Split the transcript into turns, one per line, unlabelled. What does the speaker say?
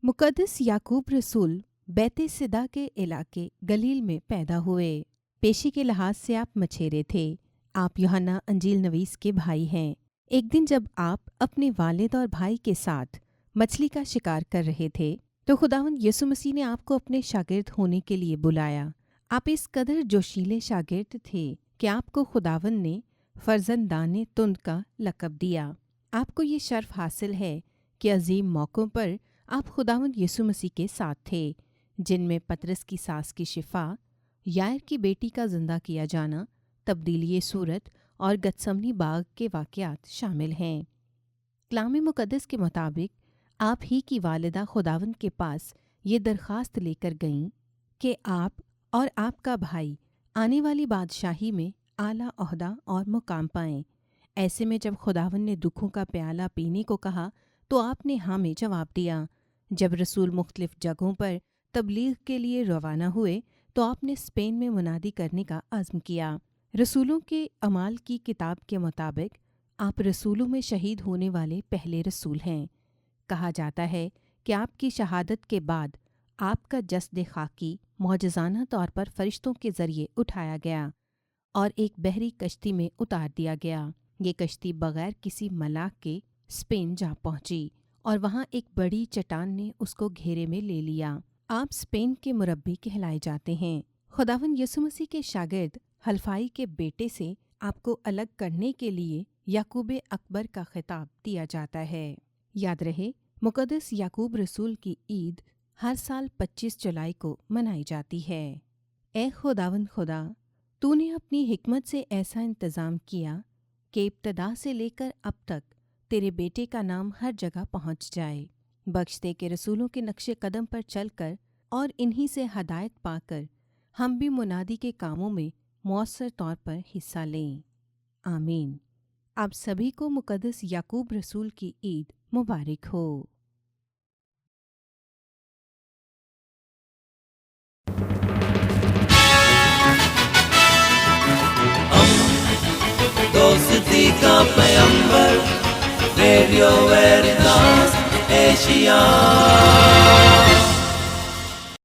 मुक़द्दस याकूब रसूल बैत सिदा के इलाके गलील में पैदा हुए। पेशी के लिहाज से आप मछेरे थे। आप यूहन्ना अंजील नवीस के भाई हैं। एक दिन जब आप अपने वालिद और भाई के साथ मछली का शिकार कर रहे थे तो खुदावंद यीशु मसीह ने आपको अपने शागिर्द होने के लिए बुलाया। आप इस कदर जोशीले शागिर्द थे कि आपको खुदावंद ने फर्जंदाने तुंद का लक़ब दिया। आपको ये शर्फ हासिल है कि अजीम मौक़ों पर आप खुदावंद यीशु मसीह के साथ थे, जिनमें पतरस की सास की शिफा, यायर की बेटी का जिंदा किया जाना, तब्दीली सूरत और गतसमनी बाग के वाक़यात शामिल हैं। कलाम मुक़द्दस के मुताबिक आप ही की वालिदा खुदावंद के पास ये दरख्वास्त लेकर गईं कि आप और आपका भाई आने वाली बादशाही में आला ओहदा और मुकाम पाएं। ऐसे में जब खुदावंद ने दुखों का प्याला पीने को कहा तो आपने हाँ में जवाब दिया। जब रसूल मुख्तलिफ जगहों पर तबलीग के लिए रवाना हुए तो आपने स्पेन में मुनादी करने का अज़्म किया। रसूलों के अमाल की किताब के मुताबिक आप रसूलों में शहीद होने वाले पहले रसूल हैं। कहा जाता है कि आपकी शहादत के बाद आपका जस्द खाकी मौजज़ाना तौर पर फरिश्तों के ज़रिए उठाया गया और एक बहरी कश्ती में उतार दिया गया। ये कश्ती बग़ैर किसी मलाक के स्पेन जा पहुंची और वहां एक बड़ी चट्टान ने उसको घेरे में ले लिया। आप स्पेन के मुरब्बी कहलाए जाते हैं। खुदावंद यीशु मसीह के शागिर्द हल्फाई के बेटे से आपको अलग करने के लिए याकूब अकबर का खिताब दिया जाता है। याद रहे, मुक़द्दस याकूब रसूल की ईद हर साल 25 जुलाई को मनाई जाती है। ए खुदावंद खुदा, तूने अपनी हिकमत से ऐसा इंतज़ाम किया कि इब्तदा से लेकर अब तक तेरे बेटे का नाम हर जगह पहुंच जाए। बख्श दे के रसूलों के नक्शे कदम पर चलकर और इन्हीं से हदायत पाकर हम भी मुनादी के कामों में मौसर तौर पर हिस्सा लें। आमीन। आप सभी को मुक़द्दस याकूब रसूल की ईद मुबारक हो।
दोस्ती का पैगंबर रेडियो वेरितास एशिया।